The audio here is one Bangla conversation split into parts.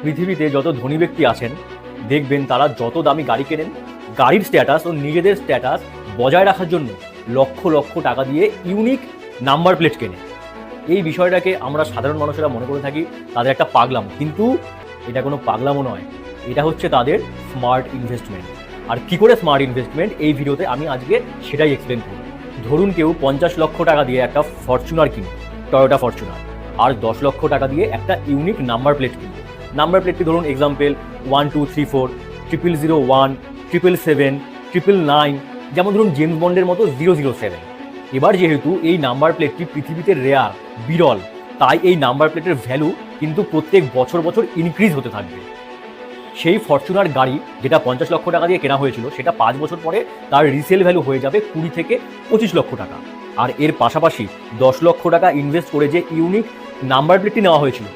পৃথিবীতে যত ধনী ব্যক্তি আছেন দেখবেন তারা যত দামি গাড়ি কেনেন, গাড়ির স্ট্যাটাস ও নিজেদের স্ট্যাটাস বজায় রাখার জন্য লক্ষ লক্ষ টাকা দিয়ে ইউনিক নাম্বার প্লেট কেনে। এই বিষয়টাকে আমরা সাধারণ মানুষেরা মনে করে থাকি তাদের একটা পাগলাম, কিন্তু এটা কোনো পাগলামো নয়, এটা হচ্ছে তাদের স্মার্ট ইনভেস্টমেন্ট। আর কি করে স্মার্ট ইনভেস্টমেন্ট, এই ভিডিওতে আমি আজকে সেটাই এক্সপ্লেন করব। ধরুন কেউ 50 লক্ষ টাকা দিয়ে একটা ফরচুনার কিনে, টয়োটা ফরচুনার, আর 10 লক্ষ টাকা দিয়ে একটা ইউনিক নাম্বার প্লেট কিনে। নাম্বার প্লেটটি ধরুন এক্সাম্পল 1234, 0001, 777, 999, যেমন ধরুন জেমস বন্ডের মতো 007। এবার যেহেতু এই নাম্বার প্লেটটি পৃথিবীতে রেয়ার, বিরল, তাই এই নাম্বার প্লেটের ভ্যালু কিন্তু প্রত্যেক বছর বছর ইনক্রিজ হতে থাকবে। সেই ফরচুনার গাড়ি যেটা 50 লক্ষ টাকা দিয়ে কেনা হয়েছিল, সেটা 5 বছর পরে তার রিসেল ভ্যালু হয়ে যাবে 20 থেকে 25 লক্ষ টাকা। আর এর পাশাপাশি 10 লক্ষ টাকা ইনভেস্ট করে যে ইউনিক নাম্বার প্লেটটি নেওয়া হয়েছিল,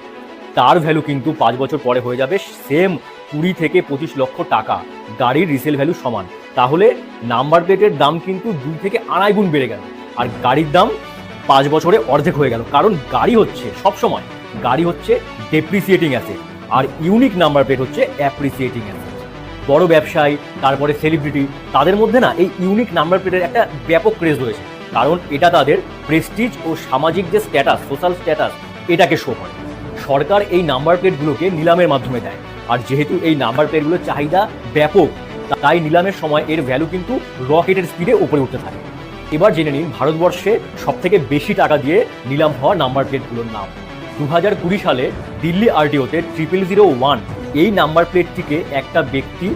তার ভ্যালু কিন্তু 5 বছর পরে হয়ে যাবে সেম 20 থেকে 25 লক্ষ টাকা, গাড়ির রিসেল ভ্যালু সমান। তাহলে নাম্বার প্লেটের দাম কিন্তু 2 থেকে 2.5 গুণ বেড়ে গেল, আর গাড়ির দাম 5 বছরে অর্ধেক হয়ে গেল। কারণ গাড়ি হচ্ছে সবসময় ডেপ্রিসিয়েটিং অ্যাসেট, আর ইউনিক নাম্বার প্লেট হচ্ছে অ্যাপ্রিসিয়েটিং অ্যাসেট। বড় ব্যবসায়ী, তারপরে সেলিব্রিটি, তাদের মধ্যে না এই ইউনিক নাম্বার প্লেটের একটা ব্যাপক ক্রেজ রয়েছে, কারণ এটা তাদের প্রেস্টিজ ও সামাজিক যে স্ট্যাটাস, সোশ্যাল স্ট্যাটাস, এটাকে শো করে। সরকার এই নাম্বার প্লেটগুলোকে নিলামের মাধ্যমে দেয়, আর যেহেতু এই নাম্বার প্লেটগুলোর চাহিদা ব্যাপক, তাই নিলামের সময় এর ভ্যালু কিন্তু রকেটের স্পিডে উপরে উঠতে থাকে। এবার জেনে নিন ভারতবর্ষে সবথেকে বেশি টাকা দিয়ে নিলাম হওয়া নাম্বার প্লেটগুলোর নাম। 2020 সালে দিল্লি আরটিওতে 0001 এই নাম্বার প্লেটটিকে একটা ব্যক্তি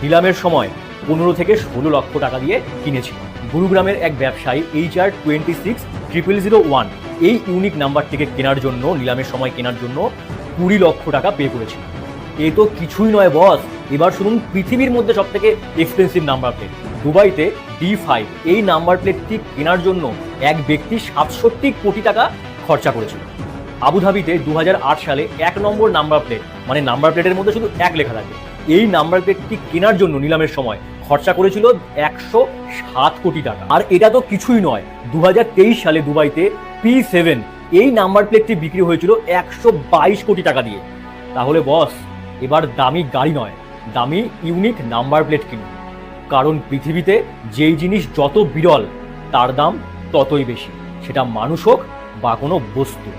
নিলামের সময় 15 থেকে 16 লক্ষ টাকা দিয়ে কিনেছিল। গুরুগ্রামের এক ব্যবসায়ী HR260001 এই ইউনিক নাম্বারটিকে কেনার জন্য, নিলামের সময় কেনার জন্য 20 লক্ষ টাকা পে করেছিল। এ তো কিছুই নয় বস, এবার শুনুন পৃথিবীর মধ্যে সবথেকে এক্সপেন্সিভ নাম্বার প্লেট। দুবাইতে D5 এই নাম্বার প্লেটটি কেনার জন্য এক ব্যক্তি 67 কোটি টাকা খরচা করেছিল। আবুধাবিতে 2008 সালে 1 নম্বর নাম্বার প্লেট, মানে নাম্বার প্লেটের মধ্যে শুধু 1 লেখা থাকবে, এই নাম্বার প্লেটটি কেনার জন্য নিলামের সময় খরচা করেছিল 107 কোটি টাকা। আর এটা তো কিছুই নয়, 2023 সালে দুবাইতে P7 এই নাম্বার প্লেটটি বিক্রি হয়েছিল 122 কোটি টাকা দিয়ে। তাহলে বস, এবার দামি গাড়ি নয়, দামি ইউনিক নাম্বার প্লেট কিনুন, কারণ পৃথিবীতে যেই জিনিস যত বিরল তার দাম ততই বেশি, সেটা মানুষ হোক বা কোনো বস্তু।